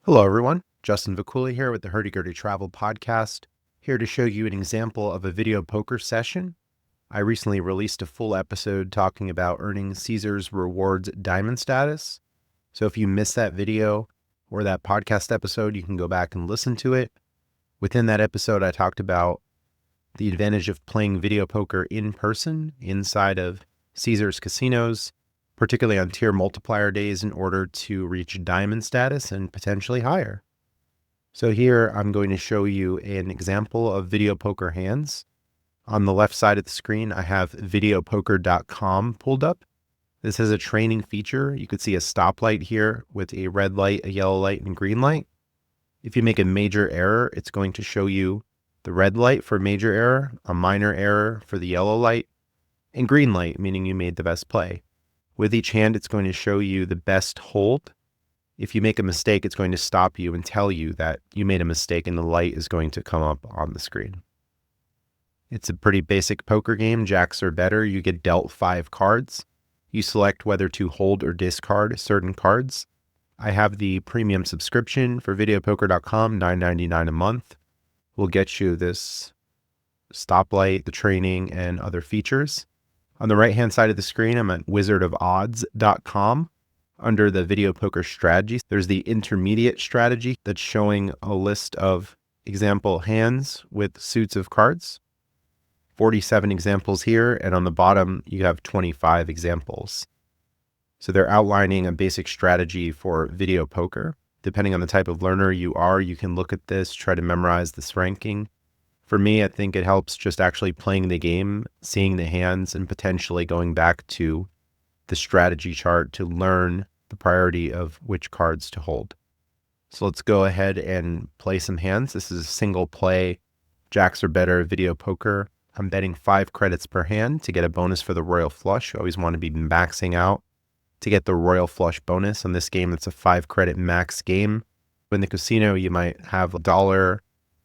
Hello, everyone. Justin Viculi here with the Hurdy Gurdy Travel Podcast, here to show you an example of a video poker session. I recently released a full episode talking about earning Caesars Rewards Diamond status. So if you missed that video or that podcast episode, you can go back and listen to it. Within that episode, I talked about the advantage of playing video poker in person inside of Caesars casinos, particularly on tier multiplier days, in order to reach diamond status and potentially higher. So here I'm going to show you an example of video poker hands. On the left side of the screen, I have videopoker.com pulled up. This has a training feature. You could see a stoplight here with a red light, a yellow light, and green light. If you make a major error, it's going to show you the red light for major error, a minor error for the yellow light, and green light, meaning you made the best play. With each hand, it's going to show you the best hold. If you make a mistake, it's going to stop you and tell you that you made a mistake, and the light is going to come up on the screen. It's a pretty basic poker game. Jacks or better. You get dealt 5 cards. You select whether to hold or discard certain cards. I have the premium subscription for videopoker.com, $9.99 a month. Will get you this stoplight, the training, and other features. On the right-hand side of the screen, I'm at wizardofodds.com. Under the video poker strategies, there's the intermediate strategy that's showing a list of example hands with suits of cards. 47 examples here, and on the bottom, you have 25 examples. So they're outlining a basic strategy for video poker. Depending on the type of learner you are, you can look at this, try to memorize this ranking. For me, I think it helps just actually playing the game, seeing the hands, and potentially going back to the strategy chart to learn the priority of which cards to hold. So let's go ahead and play some hands. This is a single play, jacks or better video poker. I'm betting 5 credits per hand to get a bonus for the royal flush. You always want to be maxing out to get the royal flush bonus. On this game, it's a 5 credit max game. In the casino, you might have $1,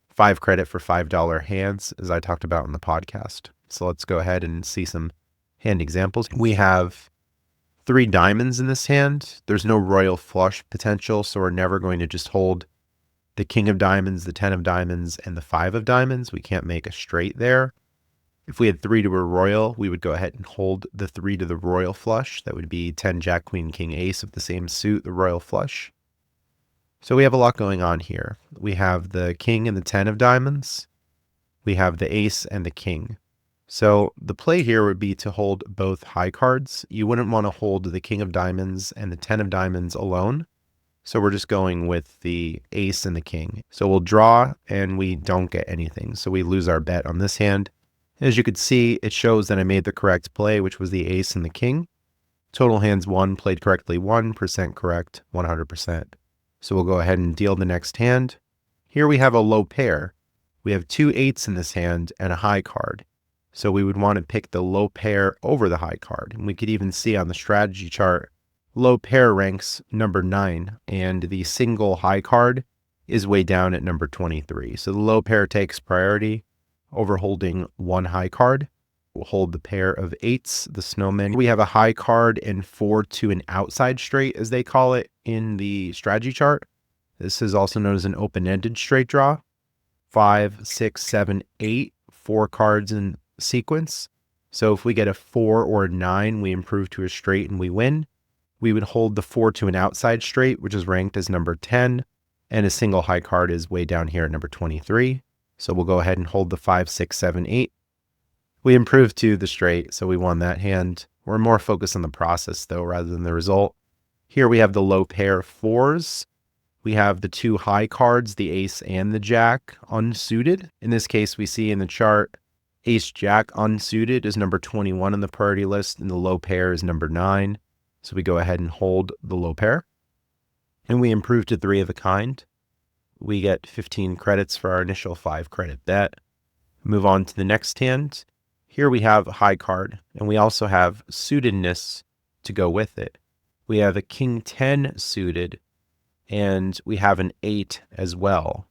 5 credit for $5 hands, as I talked about in the podcast. So let's go ahead and see some hand examples. We have 3 diamonds in this hand. There's no royal flush potential, so we're never going to just hold the king of diamonds, the 10 of diamonds, and the 5 of diamonds. We can't make a straight there. If we had 3 to a royal, we would go ahead and hold the 3 to the royal flush. That would be 10, jack, queen, king, ace of the same suit, the royal flush. So we have a lot going on here. We have the king and the 10 of diamonds. We have the ace and the king. So the play here would be to hold both high cards. You wouldn't want to hold the king of diamonds and the 10 of diamonds alone. So we're just going with the ace and the king. So we'll draw and we don't get anything. So we lose our bet on this hand. As you could see, it shows that I made the correct play, which was the ace and the king. Total hands won, played correctly, 1% correct, 100%. So we'll go ahead and deal the next hand. Here we have a low pair. We have 2 8s in this hand and a high card. So we would want to pick the low pair over the high card. And we could even see on the strategy chart, low pair ranks number 9, and the single high card is way down at number 23. So the low pair takes priority over holding 1 high card. We'll hold the pair of 8s, the snowman. We have a high card and 4 to an outside straight, as they call it in the strategy chart. This is also known as an open-ended straight draw. 5, 6, 7, 8, 4 cards in sequence. So if we get a 4 or a 9, we improve to a straight and we win. We would hold the 4 to an outside straight, which is ranked as number 10, and a single high card is way down here at number 23. So we'll go ahead and hold the 5, 6, 7, 8. We improved to the straight, so we won that hand. We're more focused on the process, though, rather than the result. Here we have the low pair 4s. We have the 2 high cards, the ace and the jack, unsuited. In this case, we see in the chart, ace jack unsuited is number 21 on the priority list, and the low pair is number 9. So we go ahead and hold the low pair. And we improve to 3 of a kind. We get 15 credits for our initial 5 credit bet. Move on to the next hand. Here we have a high card, and we also have suitedness to go with it. We have a king 10 suited, and we have an 8 as well.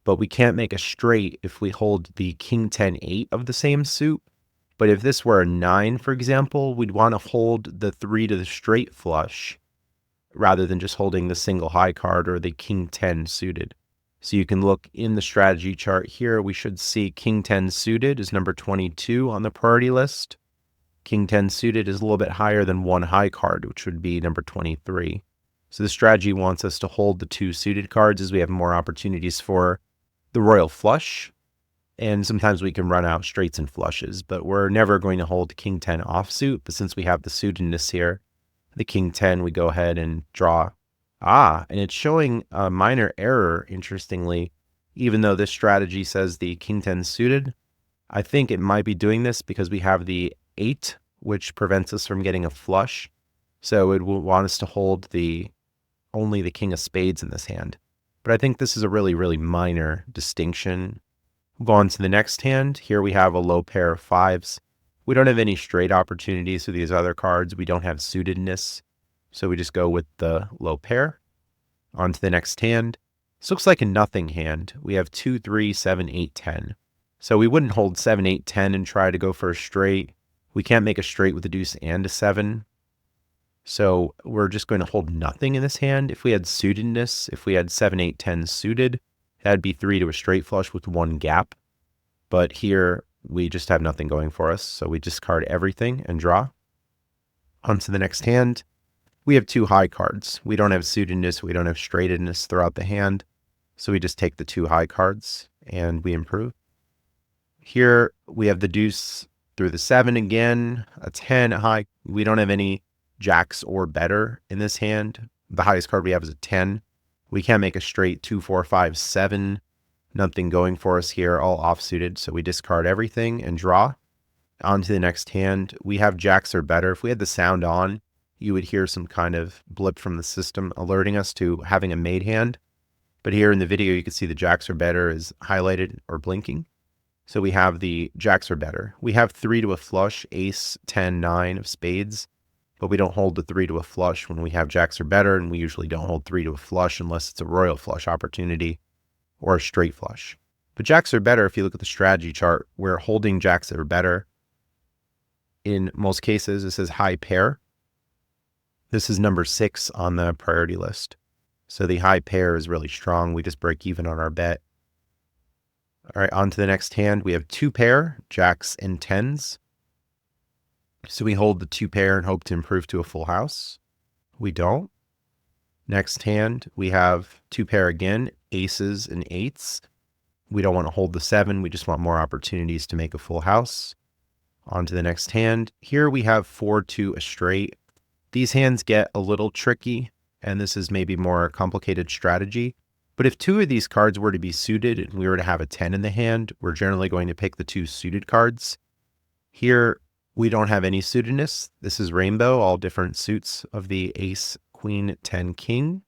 But we can't make a straight if we hold the king 10 8 of the same suit. But if this were a 9, for example, we'd want to hold the 3 to the straight flush rather than just holding the single high card or the king 10 suited. So you can look in the strategy chart here. We should see king 10 suited is number 22 on the priority list. King 10 suited is a little bit higher than one high card, which would be number 23. So the strategy wants us to hold the two suited cards as we have more opportunities for the royal flush. And sometimes we can run out straights and flushes, but we're never going to hold king 10 offsuit. But since we have the suitedness here, the king 10, we go ahead and draw. And it's showing a minor error, interestingly, even though this strategy says the king 10 suited. I think it might be doing this because we have the 8, which prevents us from getting a flush. So it will want us to hold only the king of spades in this hand. But I think this is a really, really minor distinction. We'll go on to the next hand. Here we have a low pair of 5s. We don't have any straight opportunities with these other cards. We don't have suitedness. So we just go with the low pair. On to the next hand. This looks like a nothing hand. We have 2, 3, 7, 8, 10. So we wouldn't hold 7, 8, 10 and try to go for a straight. We can't make a straight with a deuce and a 7. So we're just going to hold nothing in this hand. If we had suitedness, if we had 7, 8, 10 suited, that'd be 3 to a straight flush with one gap. But here we just have nothing going for us. So we discard everything and draw. On to the next hand. We have 2 high cards. We don't have suitedness. We don't have straightedness throughout the hand. So we just take the 2 high cards and we improve. Here we have the deuce through the 7 again, a 10, a high. We don't have any jacks or better in this hand. The highest card we have is a 10. We can't make a straight 2, 4, 5, 7. Nothing going for us here, all offsuited. So we discard everything and draw. On to the next hand. We have jacks or better. If we had the sound on, you would hear some kind of blip from the system alerting us to having a made hand. But here in the video, you can see the jacks or better is highlighted or blinking. So we have the jacks or better. We have 3 to a flush, ace, 10, 9 of spades, but we don't hold the 3 to a flush when we have jacks or better, and we usually don't hold 3 to a flush unless it's a royal flush opportunity or a straight flush. But jacks or better, if you look at the strategy chart, we're holding jacks or better. In most cases, it says high pair. This is number 6 on the priority list. So the high pair is really strong. We just break even on our bet. All right, on to the next hand. We have 2 pair, jacks and 10s. So we hold the 2 pair and hope to improve to a full house. We don't. Next hand, we have 2 pair again, aces and 8s. We don't want to hold the 7. We just want more opportunities to make a full house. On to the next hand. Here we have 4 to a straight. These hands get a little tricky, and this is maybe more complicated strategy. But if 2 of these cards were to be suited and we were to have a 10 in the hand, we're generally going to pick the 2 suited cards. Here, we don't have any suitedness. This is rainbow, all different suits of the ace, queen, 10, king.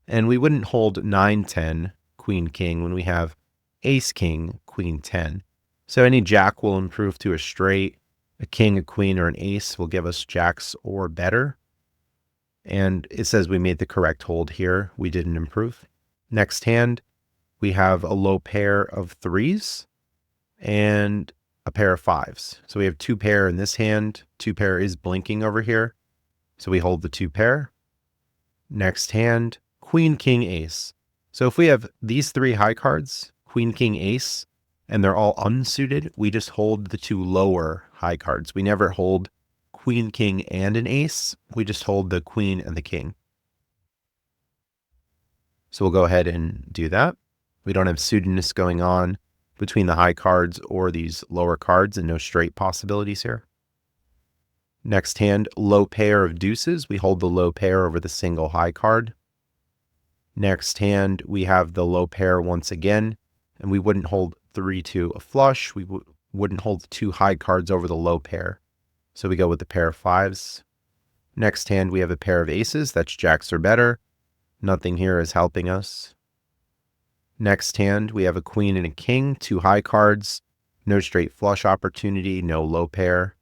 And we wouldn't hold 9, 10, queen, king when we have ace, king, queen, 10. So any jack will improve to a straight. A king, a queen, or an ace will give us jacks or better. And it says we made the correct hold here. We didn't improve. Next hand, we have a low pair of 3s and a pair of 5s. So we have 2 pair in this hand. 2 pair is blinking over here. So we hold the 2 pair. Next hand, queen, king, ace. So if we have these 3 high cards, queen, king, ace, and they're all unsuited, we just hold the 2 lower high cards. We never hold queen, king, and an ace. We just hold the queen and the king. So we'll go ahead and do that. We don't have suitedness going on between the high cards or these lower cards, and no straight possibilities here. Next hand, low pair of deuces. We hold the low pair over the single high card. Next hand, we have the low pair once again, and we wouldn't hold 3 to a flush. We wouldn't hold the 2 high cards over the low pair. So we go with the pair of 5s. Next hand, we have a pair of aces. That's jacks or better. Nothing here is helping us. Next hand, we have a queen and a king, 2 high cards, no straight flush opportunity, no low pair.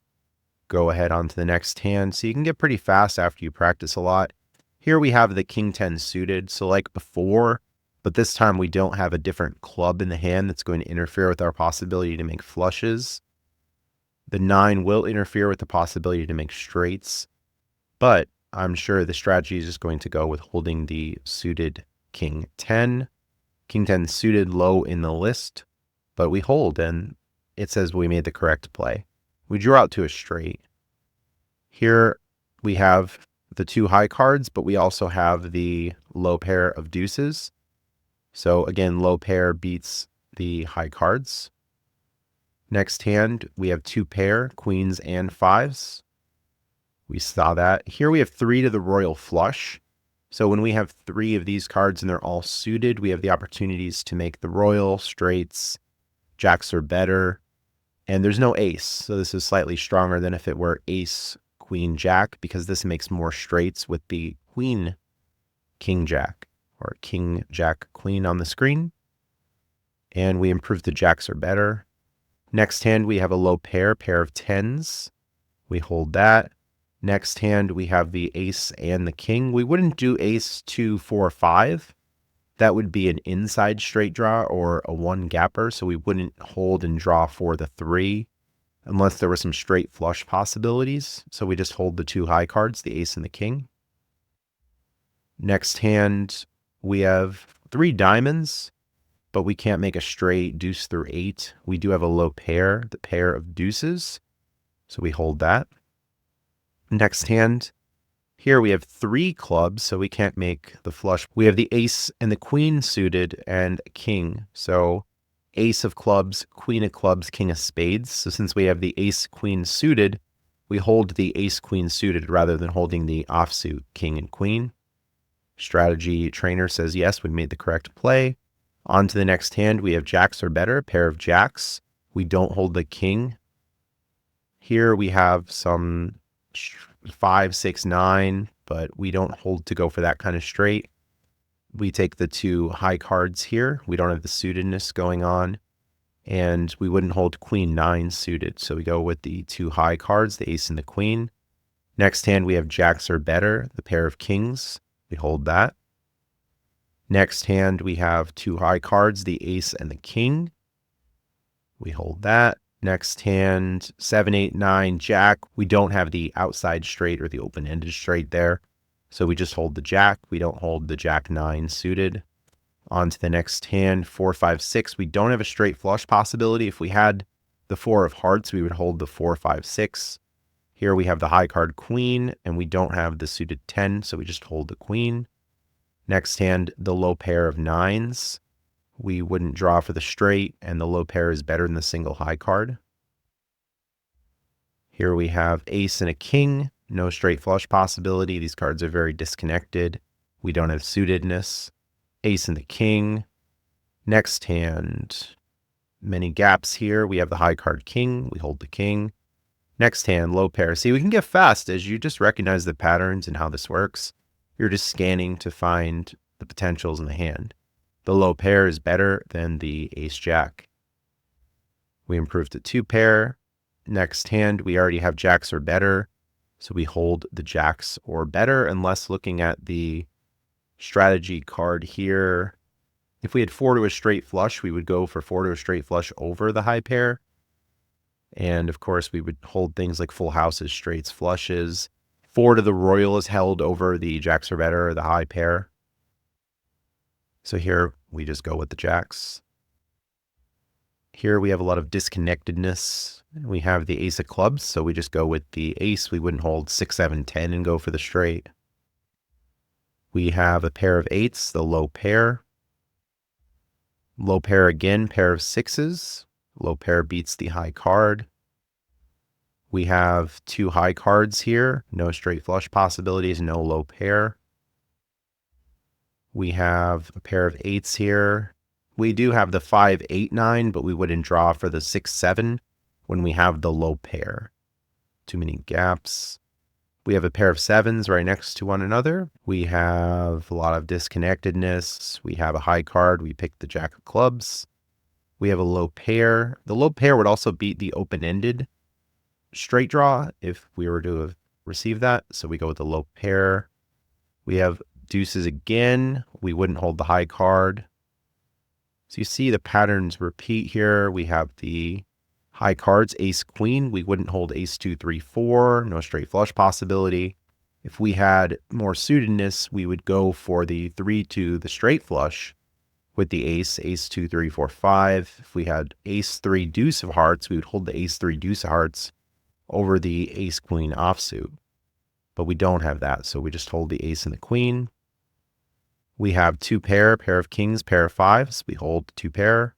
Go ahead on to the next hand. So you can get pretty fast after you practice a lot. Here we have the king 10 suited. So like before, but this time we don't have a different club in the hand that's going to interfere with our possibility to make flushes. The 9 will interfere with the possibility to make straights. But I'm sure the strategy is just going to go with holding the suited king 10. King 10 suited low in the list, but we hold and it says we made the correct play. We drew out to a straight. Here we have the two high cards, but we also have the low pair of deuces. So again, low pair beats the high cards. Next hand, we have two pair, queens and fives. We saw that. Here we have three to the royal flush. So when we have three of these cards and they're all suited, we have the opportunities to make the royal, straights, jacks are better, and there's no ace. So this is slightly stronger than if it were ace, queen, jack, because this makes more straights with the queen, king, jack, or king, jack, queen on the screen. And we improve the jacks are better. Next hand, we have a low pair of tens. We hold that. Next hand, we have the ace and the king. We wouldn't do ace, 2, 4, 5. That would be an inside straight draw or a one gapper. So we wouldn't hold and draw for the 3 unless there were some straight flush possibilities. So we just hold the two high cards, the ace and the king. Next hand, we have 3 diamonds, but we can't make a straight deuce through 8. We do have a low pair, the pair of deuces. So we hold that. Next hand, here we have 3 clubs, so we can't make the flush. We have the ace and the queen suited and a king. So ace of clubs, queen of clubs, king of spades. So since we have the ace queen suited, we hold the ace queen suited rather than holding the offsuit king and queen. Strategy trainer says yes, we made the correct play. On to the next hand, we have jacks or better, pair of jacks. We don't hold the king. Here we have some 5, 6, 9, but we don't hold to go for that kind of straight. We take the two high cards here. We don't have the suitedness going on, and we wouldn't hold queen 9 suited. So we go with the two high cards, the ace and the queen. Next hand, we have jacks or better, the pair of kings. We hold that. Next hand, we have two high cards, the ace and the king. We hold that. Next hand, 7, 8, 9, jack. We don't have the outside straight or the open-ended straight there. So we just hold the jack. We don't hold the jack 9 suited. On to the next hand, 4, 5, 6. We don't have a straight flush possibility. If we had the 4 of hearts, we would hold the 4, 5, 6. Here we have the high card queen, and we don't have the suited 10, so we just hold the queen. Next hand, the low pair of 9s. We wouldn't draw for the straight, and the low pair is better than the single high card. Here we have ace and a king, no straight flush possibility. These cards are very disconnected. We don't have suitedness. Ace and the king. Next hand, many gaps here. We have the high card king. We hold the king. Next hand, low pair. See, we can get fast as you just recognize the patterns and how this works. You're just scanning to find the potentials in the hand. The low pair is better than the ace jack. We improve to 2 pair. Next hand, we already have jacks or better. So we hold the jacks or better, unless looking at the strategy card here. If we had 4 to a straight flush, we would go for 4 to a straight flush over the high pair. And of course, we would hold things like full houses, straights, flushes. 4 to the royal is held over the jacks or better or the high pair. So here we just go with the jacks. Here we have a lot of disconnectedness. We have the ace of clubs, so we just go with the ace. We wouldn't hold 6, 7, 10 and go for the straight. We have a pair of 8s, the low pair. Low pair again, pair of 6s. Low pair beats the high card. We have 2 high cards here, no straight flush possibilities, no low pair. We have a pair of 8s here. We do have the 5, 8, 9, but we wouldn't draw for the 6, 7 when we have the low pair. Too many gaps. We have a pair of 7s right next to one another. We have a lot of disconnectedness. We have a high card. We pick the jack of clubs. We have a low pair. The low pair would also beat the open-ended straight draw if we were to have received that. So we go with the low pair. We have deuces again. We wouldn't hold the high card. So you see the patterns repeat here. We have the high cards, ace, queen. We wouldn't hold ace, 2, 3, 4. No straight flush possibility. If we had more suitedness, we would go for the 3 to the straight flush with the ace, ace 2, 3, 4, 5. If we had ace 3 deuce of hearts, we would hold the ace 3 deuce of hearts over the ace queen offsuit. But we don't have that, so we just hold the ace and the queen. We have two pair of kings, pair of fives. We hold two pair.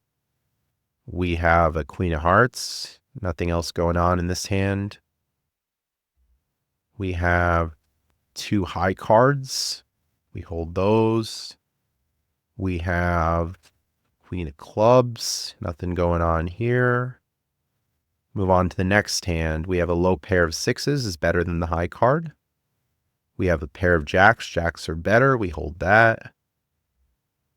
We have a queen of hearts. Nothing else going on in this hand. We have two high cards. We hold those. We have queen of clubs. Nothing going on here. Move on to the next hand. We have a low pair of sixes is better than the high card. We have a pair of jacks. Jacks are better. We hold that.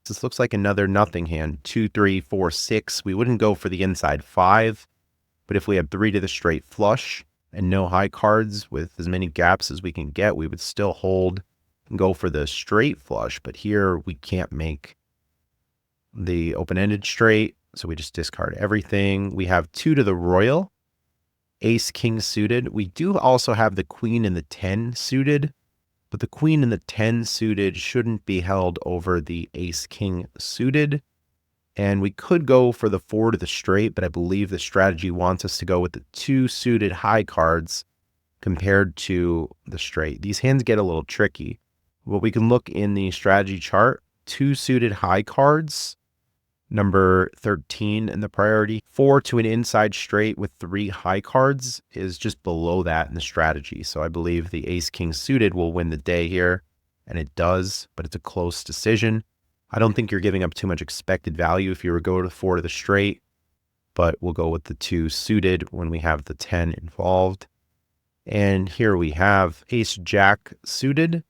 This looks like another nothing hand. 2, 3, 4, 6. We wouldn't go for the inside 5, but if we had 3 to the straight flush and no high cards with as many gaps as we can get, we would still hold and go for the straight flush. But here we can't make the open-ended straight, so we just discard everything. We have 2 to the royal, ace king suited. We do also have the queen and the 10 suited, but the queen and the 10 suited shouldn't be held over the ace king suited. And we could go for the 4 to the straight, but I believe the strategy wants us to go with the 2 suited high cards compared to the straight. These hands get a little tricky. Well, we can look in the strategy chart, 2 suited high cards, number 13 in the priority. 4 to an inside straight with 3 high cards is just below that in the strategy. So I believe the ace king suited will win the day here, and it does, but it's a close decision. I don't think you're giving up too much expected value if you were to go to 4 to the straight, but we'll go with the 2 suited when we have the 10 involved. And here we have ace jack suited,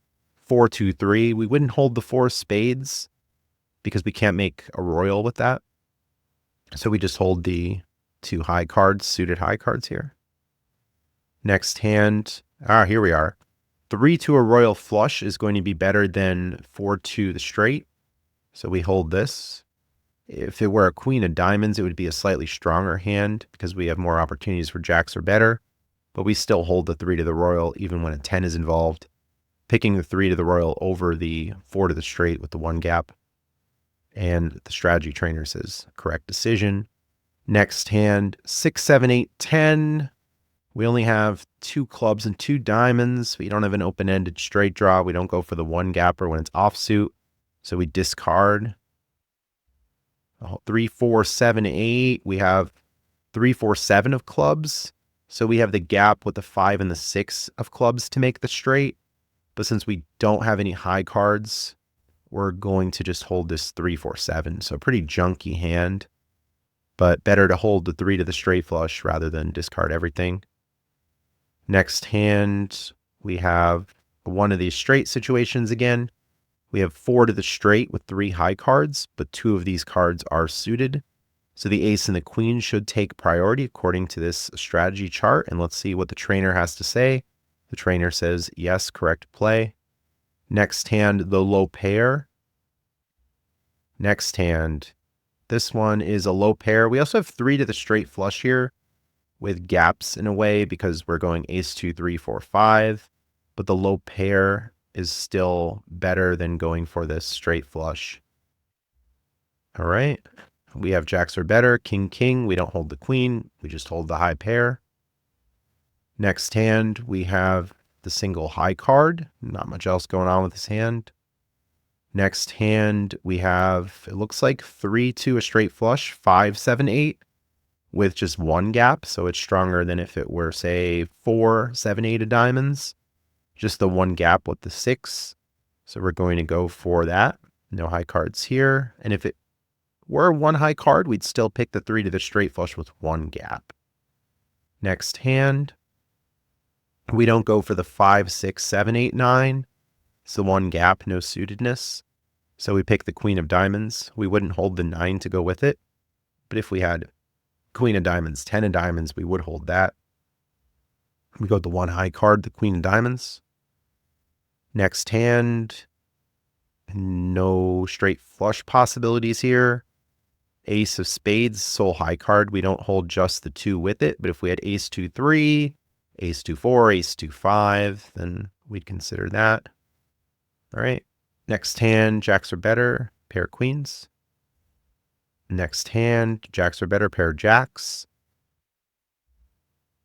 4, 2, 3. We wouldn't hold the 4 spades because we can't make a royal with that. So we just hold the 2 high cards, suited high cards here. Next hand, here we are. 3 to a royal flush is going to be better than 4 to the straight. So we hold this. If it were a queen of diamonds, it would be a slightly stronger hand because we have more opportunities where jacks are better. But we still hold the 3 to the royal even when a 10 is involved. Picking the 3 to the royal over the 4 to the straight with the 1 gap. And the strategy trainer says correct decision. Next hand, 6, 7, 8, 10. We only have 2 clubs and 2 diamonds. We don't have an open-ended straight draw. We don't go for the 1 gapper when it's offsuit. So we discard. 3, 4, 7, 8. We have 3, 4, 7 of clubs. So we have the gap with the 5 and the 6 of clubs to make the straight. But since we don't have any high cards, we're going to just hold this 3, 4, 7. So pretty junky hand, but better to hold the 3 to the straight flush rather than discard everything. Next hand, we have one of these straight situations again. We have 4 to the straight with 3 high cards, but 2 of these cards are suited. So the ace and the queen should take priority according to this strategy chart. And let's see what the trainer has to say. The trainer says, yes, correct play. Next hand, the low pair. Next hand, this one is a low pair. We also have 3 to the straight flush here with gaps in a way because we're going ace 2, 3, 4, 5. But the low pair is still better than going for this straight flush. All right. We have jacks are better. King, king. We don't hold the queen. We just hold the high pair. Next hand, we have the single high card. Not much else going on with this hand. Next hand, we have, it looks like 3 to a straight flush, 5, 7, 8 with just 1 gap. So it's stronger than if it were, say, 4, 7, 8 of diamonds. Just the 1 gap with the 6. So we're going to go for that. No high cards here. And if it were 1 high card, we'd still pick the 3 to the straight flush with 1 gap. Next hand, we don't go for the 5, 6, 7, 8, 9. It's the 1 gap, no suitedness. So we pick the queen of diamonds. We wouldn't hold the 9 to go with it. But if we had queen of diamonds, 10 of diamonds, we would hold that. We go with the 1 high card, the queen of diamonds. Next hand, no straight flush possibilities here. Ace of spades, sole high card. We don't hold just the 2 with it. But if we had ace 2, 3, ace 2, 4, ace 2, 5, then We'd consider that. All right. Next hand, jacks are better, pair of queens. Next hand, jacks are better, pair of jacks.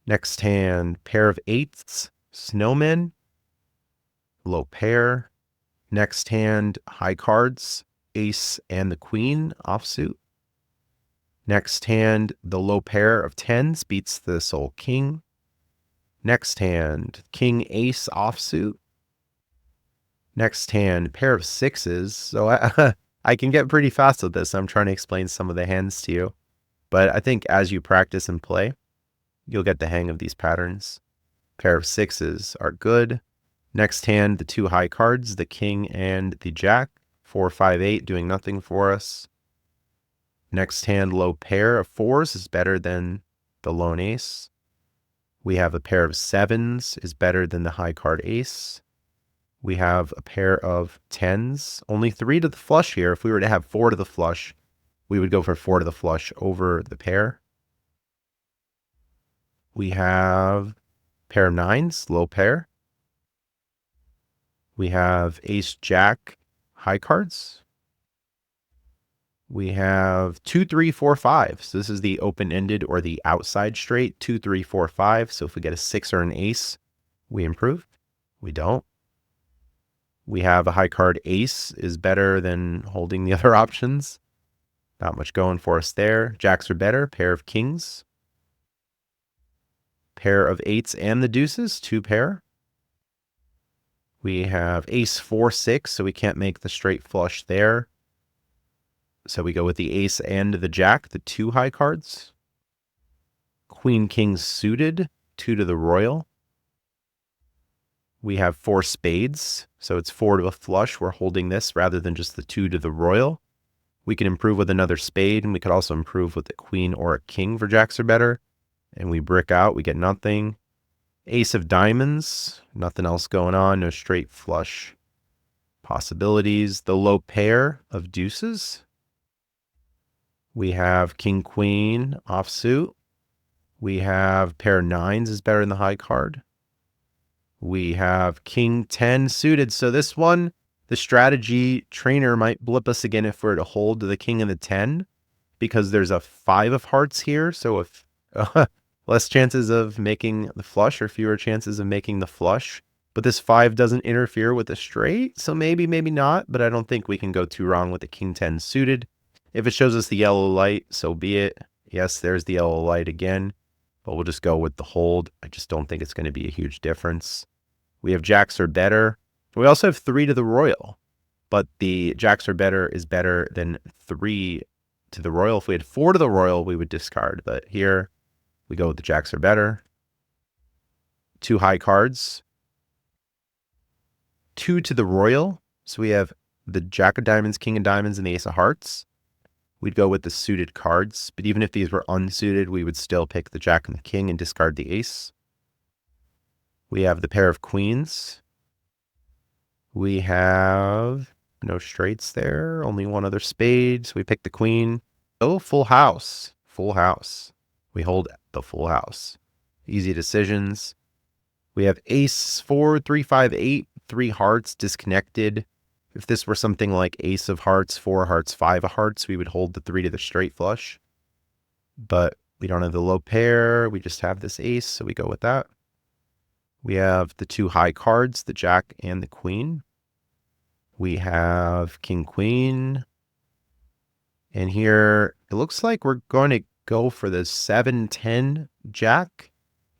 Next hand, pair of eights, snowmen, low pair. Next hand, high cards, ace and the queen offsuit. Next hand, the low pair of tens beats the sole king. Next hand, king ace offsuit. Next hand, pair of sixes. So I can get pretty fast with this. I'm trying to explain some of the hands to you. But I think as you practice and play, you'll get the hang of these patterns. Pair of sixes are good. Next hand, the two high cards, the king and the jack. 4, 5, 8 doing nothing for us. Next hand, low pair of fours is better than the lone ace. We have a pair of sevens is better than the high card ace. We have a pair of tens, only 3 to the flush here. If we were to have 4 to the flush, we would go for 4 to the flush over the pair. We have pair of nines, low pair. We have ace jack high cards. We have 2, 3, 4, 5. So this is the open-ended or the outside straight. 2, 3, 4, 5. So if we get a 6 or an ace, we improve. We don't. We have a high card ace is better than holding the other options. Not much going for us there. Jacks are better. Pair of kings. Pair of eights and the deuces. 2 pair. We have ace 4, 6. So we can't make the straight flush there. So we go with the ace and the jack, the 2 high cards. Queen, king suited, 2 to the royal. We have 4 spades, so it's 4 to a flush. We're holding this rather than just the 2 to the royal. We can improve with another spade, and we could also improve with a queen or a king for jacks are better. And we brick out, we get nothing. Ace of diamonds, nothing else going on, no straight flush possibilities. The low pair of deuces. We have king, queen, offsuit. We have pair of nines is better than the high card. We have king 10 suited. So this one, the strategy trainer might blip us again if we're to hold the king and the 10 because there's a 5 of hearts here. So if less chances of making the flush or fewer chances of making the flush. But this 5 doesn't interfere with the straight. So maybe, maybe not. But I don't think we can go too wrong with the king 10 suited. If it shows us the yellow light, so be it. Yes, there's the yellow light again, but we'll just go with the hold. I just don't think it's going to be a huge difference. We have jacks are better. We also have 3 to the royal, but the jacks are better is better than 3 to the royal. If we had 4 to the royal, we would discard, but here we go with the jacks are better. 2 high cards. 2 to the royal. So we have the jack of diamonds, king of diamonds, and the ace of hearts. We'd go with the suited cards, but even if these were unsuited, we would still pick the jack and the king and discard the ace. We have the pair of queens. We have no straights there, only one other spade. So we pick the queen. Oh, full house. Full house. We hold the full house. Easy decisions. We have ace 4, 3, 5, 8, 3 hearts disconnected. If this were something like ace of hearts, 4 hearts, 5 of hearts, we would hold the 3 to the straight flush. But we don't have the low pair. We just have this ace, so we go with that. We have the 2 high cards, the jack and the queen. We have king, queen. And here, it looks like we're going to go for the 7, 10 jack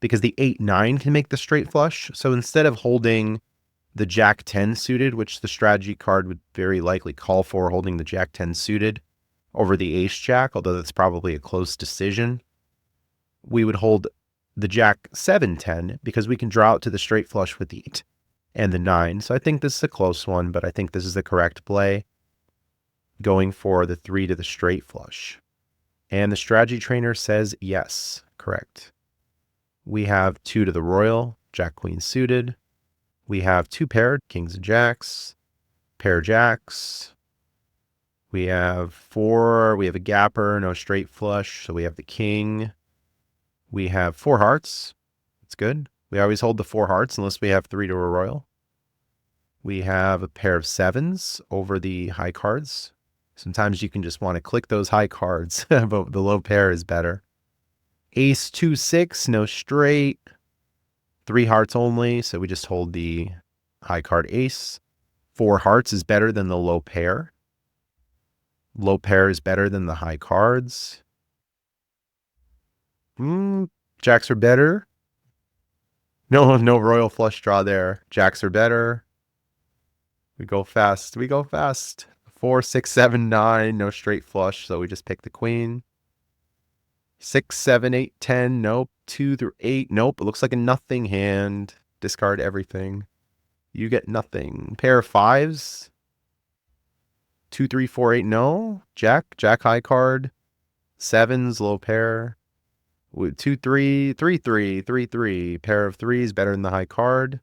because the 8, 9 can make the straight flush. So instead of holding the jack 10 suited, which the strategy card would very likely call for, holding the jack 10 suited over the ace jack, although that's probably a close decision, we would hold the jack 7, 10 because we can draw out to the straight flush with the 8 and the 9. So I think this is a close one, but I think this is the correct play, going for the 3 to the straight flush. And the strategy trainer says yes, correct. We have 2 to the royal, jack, queen suited. We have 2 paired, kings and jacks, pair jacks. We have 4, we have a gapper, no straight flush, so we have the king. We have 4 hearts, that's good. We We always hold the 4 hearts unless we have 3 to a royal. We have a pair of 7s over the high cards. Sometimes you can just want to click those high cards, but the low pair is better. Ace 2, 6, no straight. 3 hearts only, so we just hold the high card ace. 4 hearts is better than the low pair. Low pair is better than the high cards. Jacks are better. No royal flush draw there. Jacks are better. We go fast. 4, 6, 7, 9. No straight flush, so we just pick the queen. 6, 7, 8, 10. Nope. 2 through 8. Nope. It looks like a nothing hand. Discard everything. You get nothing. Pair of 5s. 2, 3, 4, 8. No. Jack high card. 7s, low pair. 2, 3, 3, 3, 3, 3. Pair of 3s better than the high card.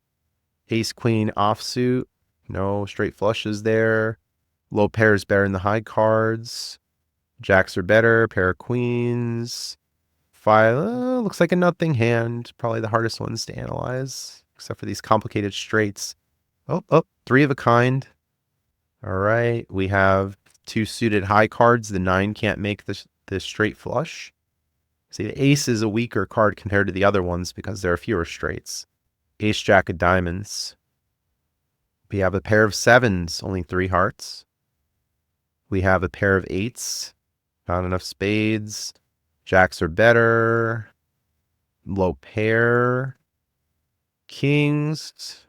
Ace, queen, offsuit. No straight flushes there. Low pairs better than the high cards. Jacks are better. Pair of queens. 5. Looks like a nothing hand. Probably the hardest ones to analyze, except for these complicated straights. 3 of a kind. All right. We have 2 suited high cards. The 9 can't make the straight flush. See, the ace is a weaker card compared to the other ones because there are fewer straights. Ace, jack of diamonds. We have a pair of 7s, only 3 hearts. We have a pair of 8s, not enough spades. Jacks are better. Low pair. Kings.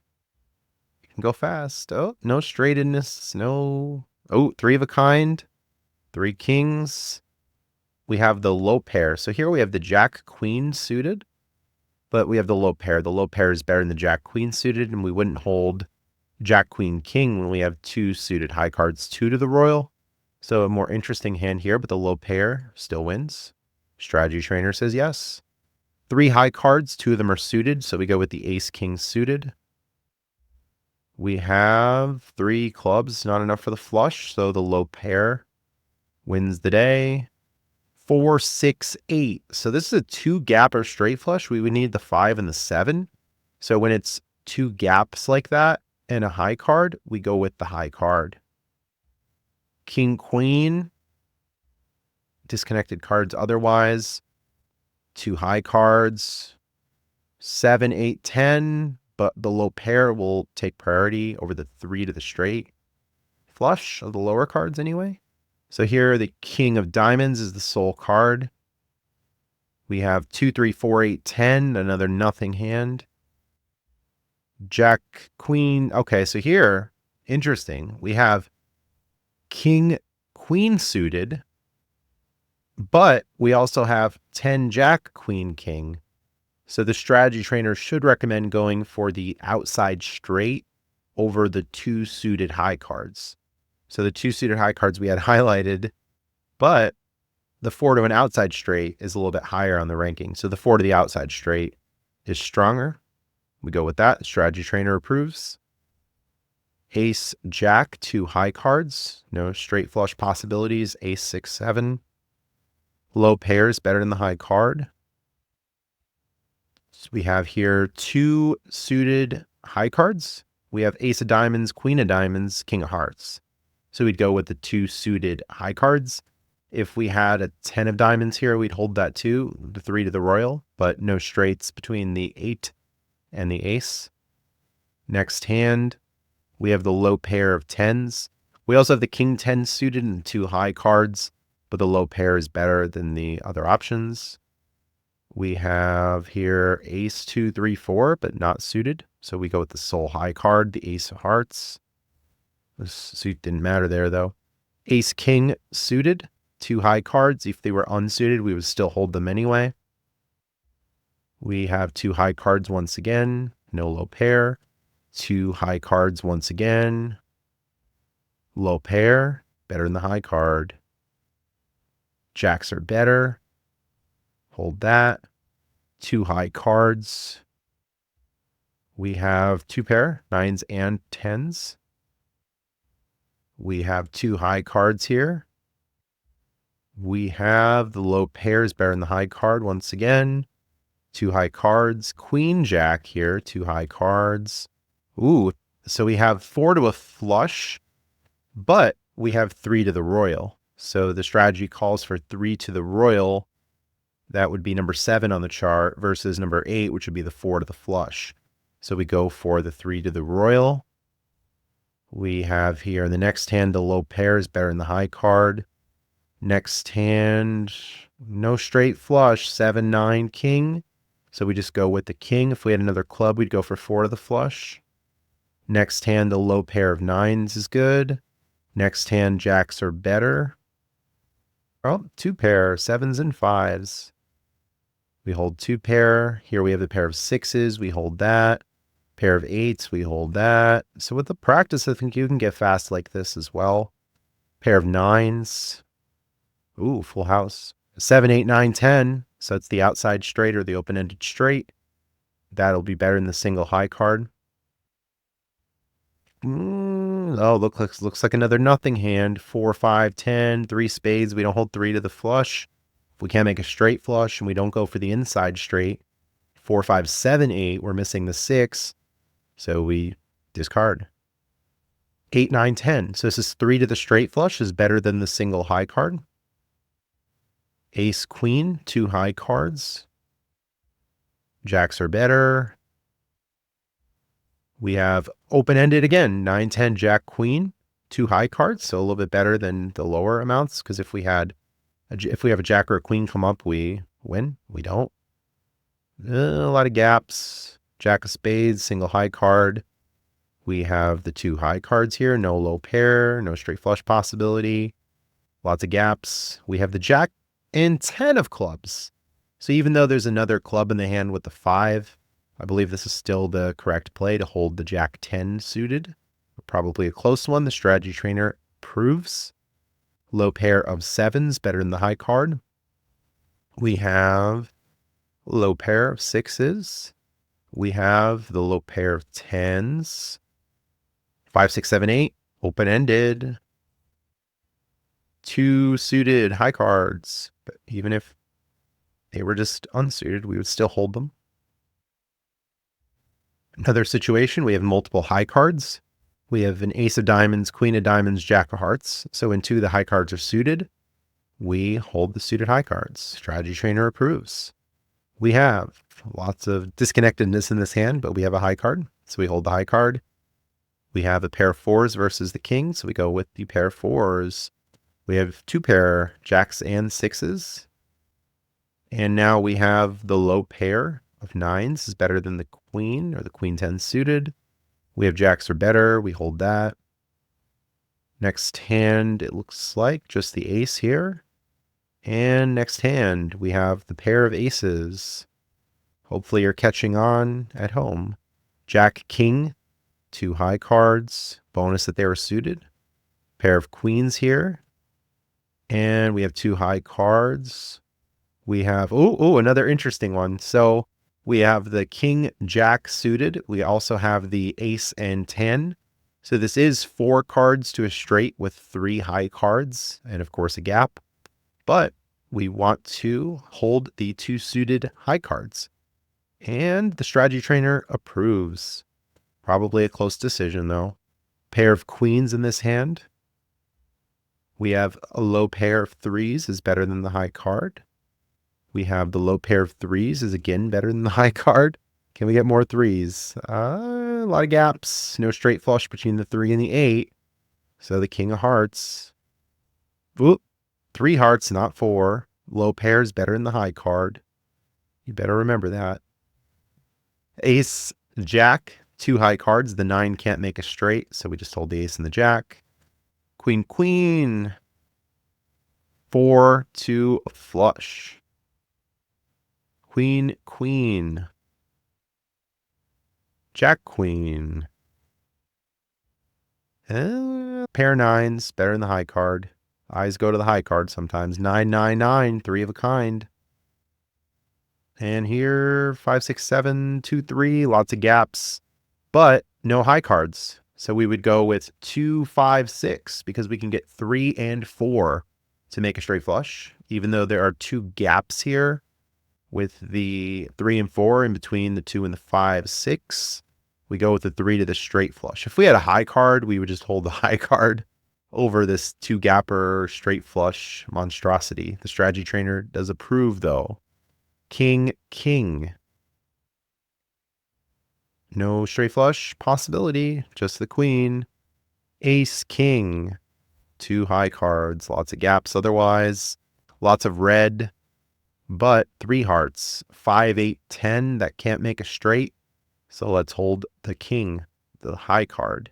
You can go fast. Oh, no straightedness. No. 3 of a kind. 3 kings. We have the low pair. So here we have the jack queen suited, but we have the low pair. The low pair is better than the jack queen suited, and we wouldn't hold jack queen king when we have 2 suited high cards, 2 to the royal. So a more interesting hand here, but the low pair still wins. Strategy trainer says yes. 3 high cards, 2 of them are suited, so we go with the ace king suited. We have 3 clubs, not enough for the flush, so the low pair wins the day. 4, 6, 8. So this is a 2 gap or straight flush. We would need the 5 and the 7. So when it's 2 gaps like that and a high card, we go with the high card. King, queen. Disconnected cards otherwise. 2 high cards. 7, 8, 10. But the low pair will take priority over the 3 to the straight flush of the lower cards anyway. So here, the king of diamonds is the sole card. We have 2, 3, 4, 8, 10, another nothing hand. Jack, queen. Okay, so here, interesting. We have king, queen suited, but we also have 10 jack, queen, king. So the strategy trainer should recommend going for the outside straight over the 2 suited high cards. So the 2 suited high cards we had highlighted, but the 4 to an outside straight is a little bit higher on the ranking. So the 4 to the outside straight is stronger. We go with that. Strategy trainer approves. Ace, jack, 2 high cards. No straight flush possibilities. Ace, 6, 7. Low pairs better than the high card. So we have here 2 suited high cards. We have ace of diamonds, queen of diamonds, king of hearts. So we'd go with the 2 suited high cards. If we had a 10 of diamonds here, we'd hold that too, the 3 to the royal, but no straights between the 8 and the ace. Next hand, we have the low pair of 10s. We also have the king 10 suited and 2 high cards, but the low pair is better than the other options. We have here ace 2, 3, 4, but not suited. So we go with the sole high card, the ace of hearts. This suit didn't matter there though. Ace king suited, 2 high cards. If they were unsuited, we would still hold them anyway. We have 2 high cards once again, no low pair. 2 high cards once again. Low pair, better than the high card. Jacks are better. Hold that. 2 high cards. We have 2 pair, 9s and 10s. We have 2 high cards here. We have the low pairs better than the high card once again. two high cards, queen jack here, two high cards. Ooh, so we have 4 to a flush, but we have 3 to the royal. So the strategy calls for 3 to the royal. That would be number 7 on the chart versus number 8, which would be the 4 to the flush. So we go for the 3 to the royal. We have here in the next hand, the low pair is better than the high card. Next hand, no straight flush, 7, 9, king. So we just go with the king. If we had another club, we'd go for 4 to the flush. Next hand, the low pair of 9s is good. Next hand, jacks are better. Oh, 2 pair, 7s and 5s. We hold 2 pair. Here we have the pair of 6s. We hold that. Pair of 8s. We hold that. So with the practice, I think you can get fast like this as well. Pair of 9s. Ooh, full house. 7, 8, 9, 10. So it's the outside straight or the open-ended straight. That'll be better than the single high card. Oh, looks like another nothing hand. 4, 5, 10, 3 spades. We don't hold 3 to the flush. If we can't make a straight flush and we don't go for the inside straight, 4, 5, 7, 8, we're missing the 6. So we discard. 8, 9, 10. So this is 3 to the straight flush is better than the single high card. Ace, queen, 2 high cards. Jacks are better. We have open-ended again, 9, 10, jack, queen, 2 high cards. So a little bit better than the lower amounts. Because if we have a jack or a queen come up, we win. We don't. A lot of gaps. Jack of spades, single high card. We have the 2 high cards here. No low pair, no straight flush possibility. Lots of gaps. We have the jack and 10 of clubs. So even though there's another club in the hand with the 5, I believe this is still the correct play to hold the jack 10 suited. Probably a close one. The strategy trainer proves. Low pair of 7s, better than the high card. We have low pair of 6s. We have the low pair of 10s. 5, 6, 7, 8, open-ended. 2 suited high cards. But even if they were just unsuited, we would still hold them. Another situation, we have multiple high cards. We have an ace of diamonds, queen of diamonds, jack of hearts. So when 2 of the high cards are suited, we hold the suited high cards. Strategy trainer approves. We have lots of disconnectedness in this hand, but we have a high card. So we hold the high card. We have a pair of 4s versus the king. So we go with the pair of 4s. We have 2 pair jacks and 6s. And now we have the low pair of 9s is better than the queen or the queen 10 suited. We have jacks are better. We hold that. Next hand, it looks like just the ace here. And next hand, we have the pair of aces. Hopefully you're catching on at home. Jack, king, 2 high cards. Bonus that they were suited. Pair of queens here. And we have 2 high cards. We have, another interesting one. So we have the king, jack suited. We also have the ace and 10. So this is 4 cards to a straight with 3 high cards and of course a gap. But we want to hold the 2 suited high cards. And the strategy trainer approves. Probably a close decision though. Pair of queens in this hand. We have a low pair of 3s is better than the high card. We have the low pair of 3s is again better than the high card. Can we get more 3s? A lot of gaps. No straight flush between the 3 and the 8. So the king of hearts. Oop, 3 hearts, not 4. Low pair is better than the high card. You better remember that. Ace, jack, 2 high cards. The 9 can't make a straight, so we just hold the ace and the jack. Queen, queen. 4 to flush. Queen, queen. Jack, queen. Pair 9s, better than the high card. Eyes go to the high card sometimes. 9, 9, 9, 3 of a kind. And here, 5, 6, 7, 2, 3, lots of gaps, but no high cards. So we would go with 2, 5, 6 because we can get 3 and 4 to make a straight flush. Even though there are 2 gaps here, with the 3 and 4 in between the 2 and the 5, 6. We go with the 3 to the straight flush. If we had a high card, we would just hold the high card over this 2-gapper straight flush monstrosity. The strategy trainer does approve, though. King, king. No straight flush possibility, just the queen. Ace, king. 2 high cards, lots of gaps otherwise. Lots of red, but 3 hearts. 5, 8, 10, that can't make a straight. So let's hold the king, the high card.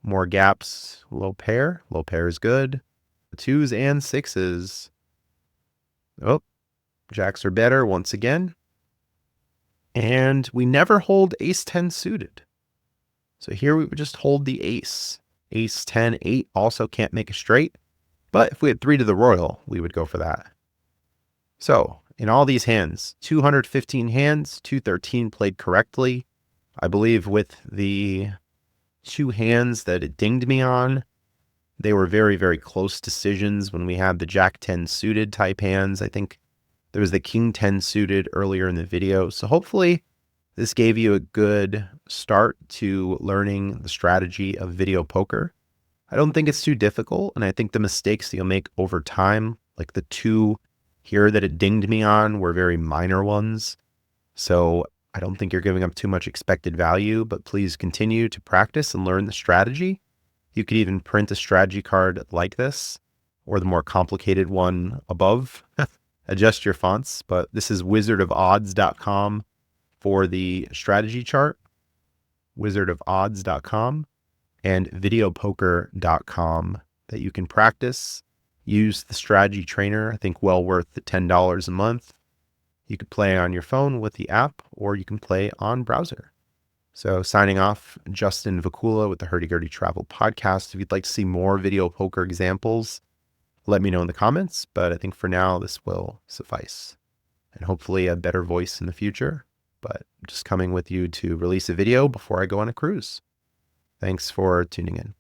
More gaps, low pair. Low pair is good. 2s and 6s. Oh, jacks are better once again. And we never hold ace 10 suited. So here we would just hold the ace. Ace 10, 8 also can't make a straight. But if we had 3 to the royal, we would go for that. So in all these hands, 215 hands, 213 played correctly. I believe with the 2 hands that it dinged me on, they were very, very close decisions when we had the jack 10 suited type hands. I think there was the king 10 suited earlier in the video. So hopefully this gave you a good start to learning the strategy of video poker. I don't think it's too difficult, and I think the mistakes that you'll make over time, like the 2 here that it dinged me on, were very minor ones. So I don't think you're giving up too much expected value, but please continue to practice and learn the strategy. You could even print a strategy card like this, or the more complicated one above. Adjust your fonts, but this is wizardofodds.com for the strategy chart, wizardofodds.com, and videopoker.com that you can practice. Use the strategy trainer, I think well worth the $10 a month. You could play on your phone with the app, or you can play on browser. So signing off, Justin Vakula with the Hurdy Gurdy Travel Podcast. If you'd like to see more video poker examples, let me know in the comments, but I think for now this will suffice. And hopefully a better voice in the future, but just coming with you to release a video before I go on a cruise. Thanks for tuning in.